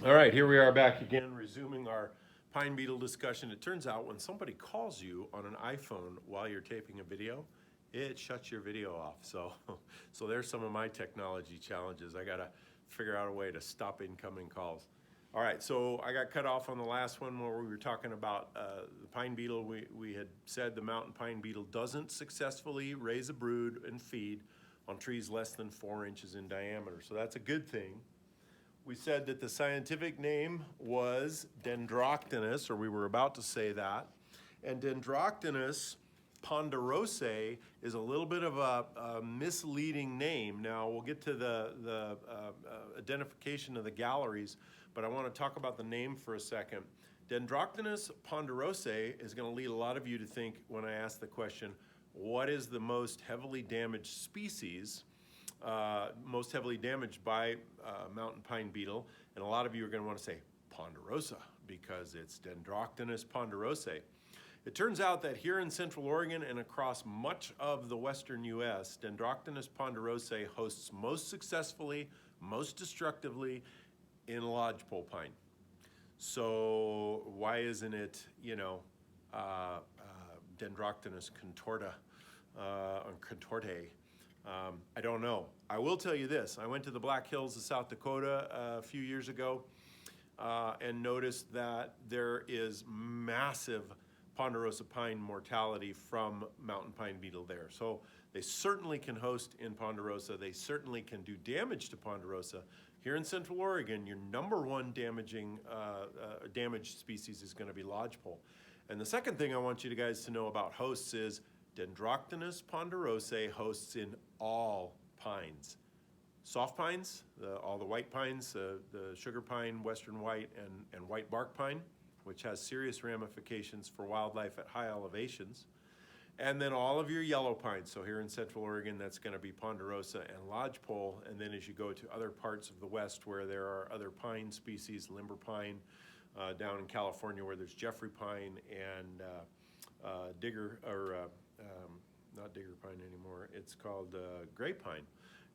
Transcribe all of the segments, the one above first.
All right, here we are back again, resuming our pine beetle discussion. It turns out when somebody calls you on an iPhone while you're taping a video, it shuts your video off. So there's some of my technology challenges. I gotta figure out a way to stop incoming calls. All right, so I got cut off on the last one where we were talking about the pine beetle. We had said the mountain pine beetle doesn't successfully raise a brood and feed on trees less than 4 inches in diameter. So that's a good thing. We said that the scientific name was Dendroctonus, or we were about to say that. And Dendroctonus ponderosae is a little bit of a misleading name. Now, we'll get to the identification of the galleries, but I want to talk about the name for a second. Dendroctonus ponderosae is going to lead a lot of you to think when I ask the question, what is the most heavily damaged species? Most heavily damaged by mountain pine beetle, and a lot of you are going to want to say ponderosa because it's Dendroctonus ponderosae. It turns out that here in Central Oregon and across much of the western U.S., Dendroctonus ponderosae hosts most successfully, most destructively in lodgepole pine. So why isn't it, Dendroctonus contorta or contorte? I don't know. I will tell you this. I went to the Black Hills of South Dakota a few years ago and noticed that there is massive ponderosa pine mortality from mountain pine beetle there. So they certainly can host in ponderosa. They certainly can do damage to ponderosa. Here in Central Oregon, your number one damaged species is going to be lodgepole. And the second thing I want you guys to know about hosts is Dendroctonus ponderosae hosts in all pines. Soft pines, all the white pines, the sugar pine, western white, and white bark pine, which has serious ramifications for wildlife at high elevations. And then all of your yellow pines. So here in Central Oregon, that's going to be ponderosa and lodgepole. And then as you go to other parts of the West where there are other pine species, limber pine, down in California where there's Jeffrey pine and not digger pine anymore. It's called gray pine.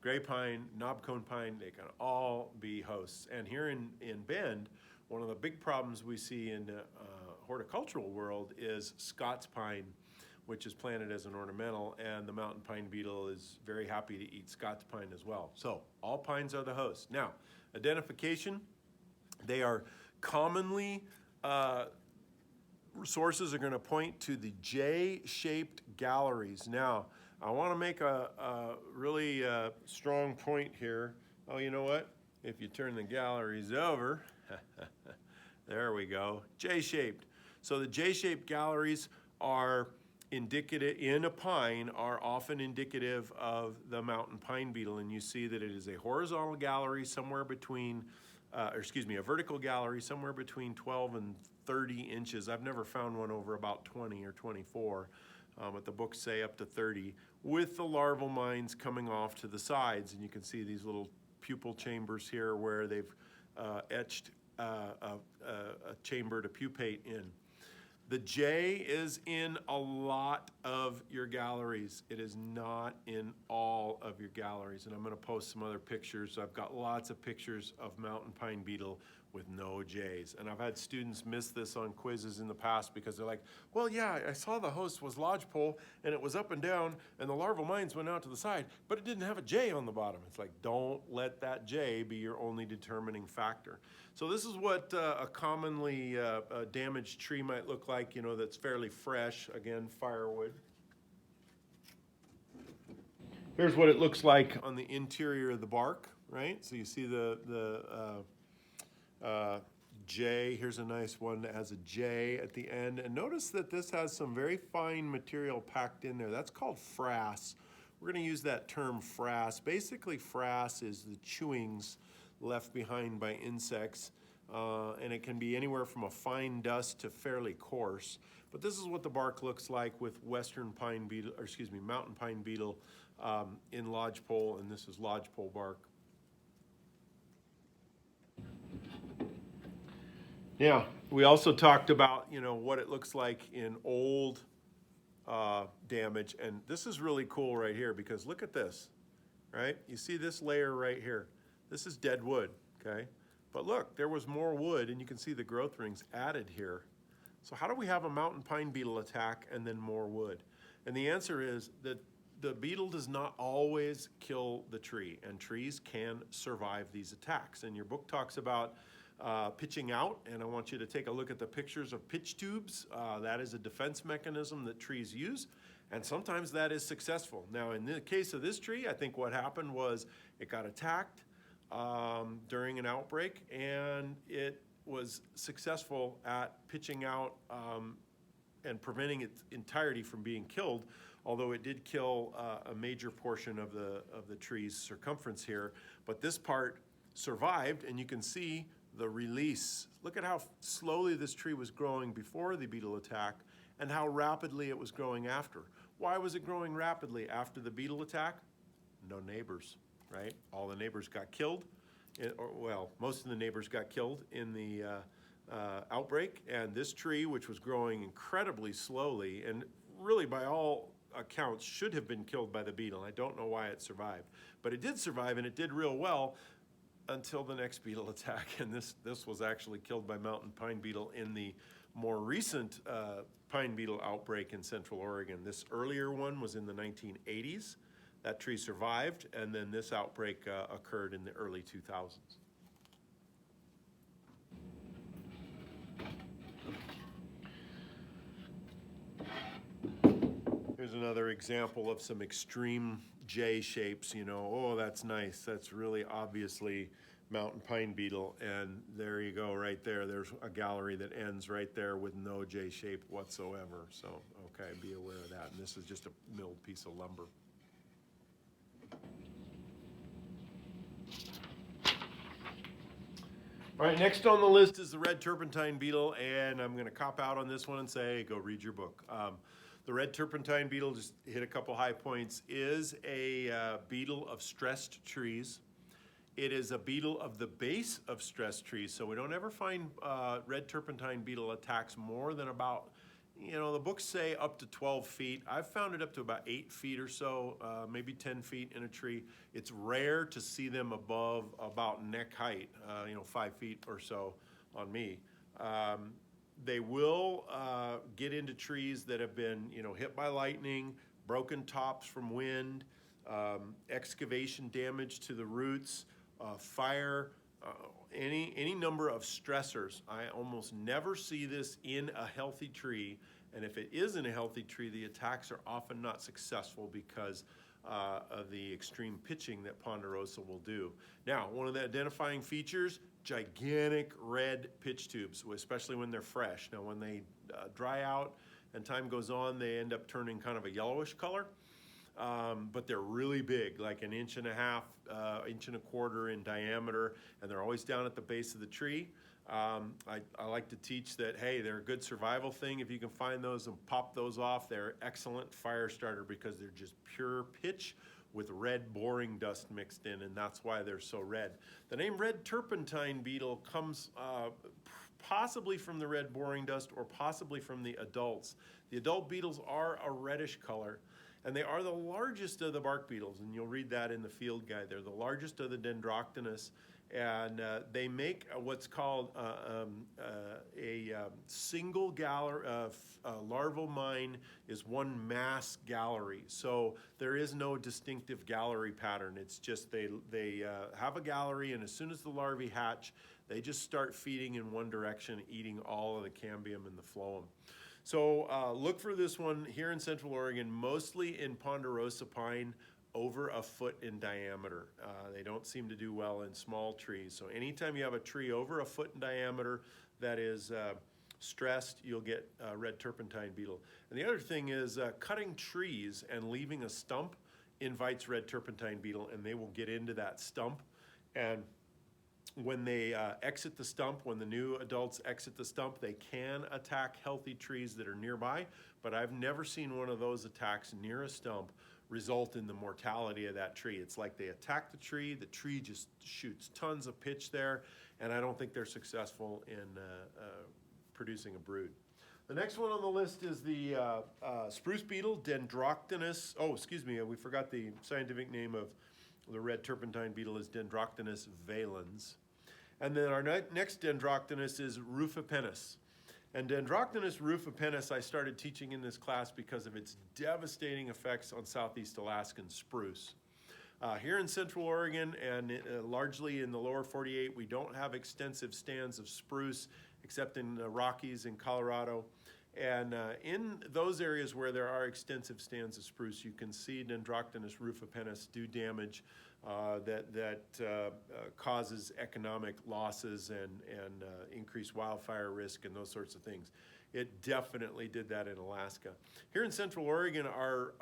Gray pine, knobcone pine, they can all be hosts. And here in Bend, one of the big problems we see in the horticultural world is Scots pine, which is planted as an ornamental, and the mountain pine beetle is very happy to eat Scots pine as well. So all pines are the host. Now, identification, they are commonly sources are going to point to the J-shaped galleries. Now, I want to make a really strong point here. Oh, you know what? If you turn the galleries over, there we go, J-shaped. So the J-shaped galleries are indicative, in a pine, are often indicative of the mountain pine beetle, and you see that it is a horizontal gallery somewhere between a vertical gallery somewhere between 12 and 30 inches. I've never found one over about 20 or 24, but the books say up to 30, with the larval mines coming off to the sides. And you can see these little pupal chambers here where they've etched a chamber to pupate in. The J is in a lot of your galleries. It is not in all of your galleries. And I'm going to post some other pictures. I've got lots of pictures of mountain pine beetle with no J's. And I've had students miss this on quizzes in the past because they're like, well, yeah, I saw the host was lodgepole and it was up and down and the larval mines went out to the side, but it didn't have a J on the bottom. It's like, don't let that J be your only determining factor. So this is what a commonly damaged tree might look like, that's fairly fresh. Again, firewood. Here's what it looks like on the interior of the bark, right? So you see the J. Here's a nice one that has a J at the end. And notice that this has some very fine material packed in there. That's called frass. We're going to use that term frass. Basically, frass is the chewings left behind by insects, and it can be anywhere from a fine dust to fairly coarse. But this is what the bark looks like with mountain pine beetle in lodgepole, and this is lodgepole bark. Yeah, we also talked about, what it looks like in old damage, and this is really cool right here because look at this, right? You see this layer right here. This is dead wood, okay? But look, there was more wood, and you can see the growth rings added here. So how do we have a mountain pine beetle attack and then more wood? And the answer is that the beetle does not always kill the tree, and trees can survive these attacks. And your book talks about pitching out, and I want you to take a look at the pictures of pitch tubes. That is a defense mechanism that trees use, and sometimes that is successful. Now, in the case of this tree, I think what happened was it got attacked during an outbreak, and it was successful at pitching out and preventing its entirety from being killed, although it did kill a major portion of the tree's circumference here. But this part survived, and you can see the release. Look at how slowly this tree was growing before the beetle attack and how rapidly it was growing after. Why was it growing rapidly after the beetle attack? No neighbors, right? All the neighbors got killed, well, most of the neighbors got killed in the outbreak, and this tree, which was growing incredibly slowly and really by all accounts should have been killed by the beetle. I don't know why it survived, but it did survive, and it did real well until the next beetle attack, and this was actually killed by mountain pine beetle in the more recent pine beetle outbreak in Central Oregon. This earlier one was in the 1980s. That tree survived, and then this outbreak occurred in the early 2000s. Here's another example of some extreme J shapes, you know. Oh, that's nice. That's really obviously mountain pine beetle, and there you go right there. There's a gallery that ends right there with no J shape whatsoever. So, okay, be aware of that. And this is just a milled piece of lumber. All right, next on the list is the red turpentine beetle, and I'm going to cop out on this one and say, go read your book. The red turpentine beetle, just hit a couple high points, is a beetle of stressed trees. It is a beetle of the base of stressed trees, so we don't ever find red turpentine beetle attacks more than about, you know, the books say up to 12 feet. I've found it up to about 8 feet or so, maybe 10 feet in a tree. It's rare to see them above about neck height, 5 feet or so on me. They will get into trees that have been, hit by lightning, broken tops from wind, excavation damage to the roots, fire, any number of stressors. I almost never see this in a healthy tree, and if it is in a healthy tree, the attacks are often not successful because of the extreme pitching that ponderosa will do. Now, one of the identifying features, gigantic red pitch tubes, especially when they're fresh. Now, when they dry out and time goes on, they end up turning kind of a yellowish color. But they're really big, like 1.5 inches, 1.25 inches in diameter, and they're always down at the base of the tree. I like to teach that, hey, they're a good survival thing. If you can find those and pop those off, they're excellent fire starter because they're just pure pitch with red boring dust mixed in, and that's why they're so red. The name red turpentine beetle comes possibly from the red boring dust or possibly from the adults. The adult beetles are a reddish color, and they are the largest of the bark beetles, and you'll read that in the field guide. They're the largest of the Dendroctonus, and they make what's called a single gallery. Larval mine is one mass gallery, so there is no distinctive gallery pattern. It's just they have a gallery, and as soon as the larvae hatch, they just start feeding in one direction, eating all of the cambium and the phloem. So look for this one here in Central Oregon, mostly in ponderosa pine, over 1 foot in diameter. They don't seem to do well in small trees. So anytime you have a tree over 1 foot in diameter that is stressed, you'll get red turpentine beetle. And the other thing is cutting trees and leaving a stump invites red turpentine beetle, and they will get into that stump. And when they exit the stump, when the new adults exit the stump, they can attack healthy trees that are nearby, but I've never seen one of those attacks near a stump result in the mortality of that tree. It's like they attack the tree just shoots tons of pitch there, and I don't think they're successful in producing a brood. The next one on the list is the spruce beetle, Dendroctonus. Oh, excuse me, we forgot the scientific name of the red turpentine beetle is Dendroctonus valens. And then our next Dendroctonus is rufipennis. And Dendroctonus rufipennis I started teaching in this class because of its devastating effects on Southeast Alaskan spruce. Here in Central Oregon and largely in the lower 48, we don't have extensive stands of spruce except in the Rockies in Colorado. And in those areas where there are extensive stands of spruce, you can see Dendroctonus rufipennis do damage that causes economic losses and increased wildfire risk and those sorts of things. It definitely did that in Alaska. Here in Central Oregon, our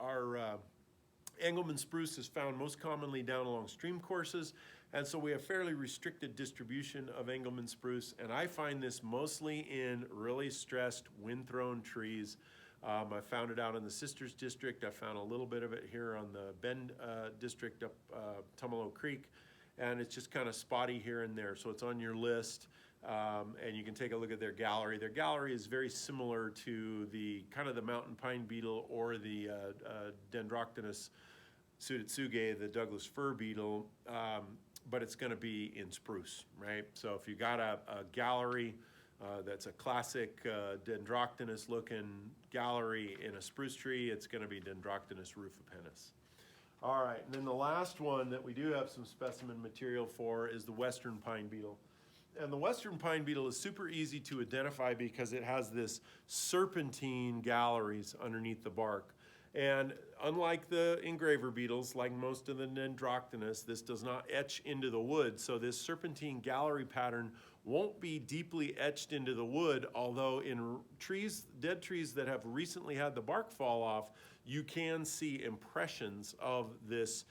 Engelmann spruce is found most commonly down along stream courses, and so we have fairly restricted distribution of Engelmann spruce, and I find this mostly in really stressed, wind-thrown trees. I found it out in the Sisters District. I found a little bit of it here on the Bend District up Tumalo Creek, and it's just kind of spotty here and there, so it's on your list. And you can take a look at their gallery. Their gallery is very similar to the kind of the mountain pine beetle or the Dendroctonus sudetsuge, the Douglas fir beetle, but it's going to be in spruce, right? So if you got a gallery that's a classic Dendroctonus looking gallery in a spruce tree, it's going to be Dendroctonus rufipennis. All right, and then the last one that we do have some specimen material for is the western pine beetle. And the western pine beetle is super easy to identify because it has this serpentine galleries underneath the bark. And unlike the engraver beetles, like most of the Dendroctonus, this does not etch into the wood. So this serpentine gallery pattern won't be deeply etched into the wood, although in trees, dead trees that have recently had the bark fall off, you can see impressions of this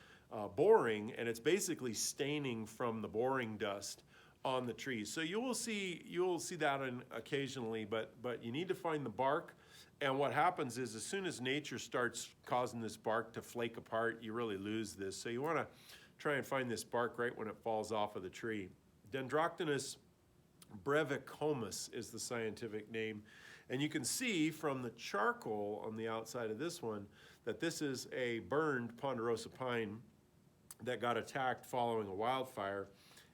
boring, and it's basically staining from the boring dust on the trees. So you'll see that occasionally, but you need to find the bark. And what happens is as soon as nature starts causing this bark to flake apart, you really lose this. So you want to try and find this bark right when it falls off of the tree. Dendroctonus brevicomus is the scientific name. And you can see from the charcoal on the outside of this one that this is a burned ponderosa pine that got attacked following a wildfire.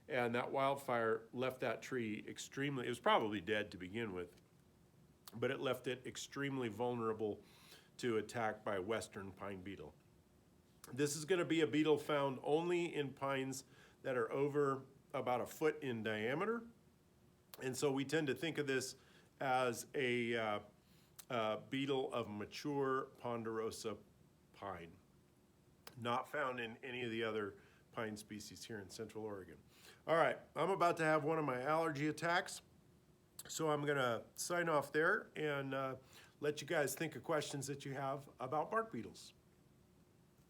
And that wildfire left that tree it was probably dead to begin with, but it left it extremely vulnerable to attack by western pine beetle. This is going to be a beetle found only in pines that are over about 1 foot in diameter. And so we tend to think of this as a beetle of mature ponderosa pine, not found in any of the other pine species here in Central Oregon. All right, I'm about to have one of my allergy attacks, so I'm gonna sign off there and let you guys think of questions that you have about bark beetles.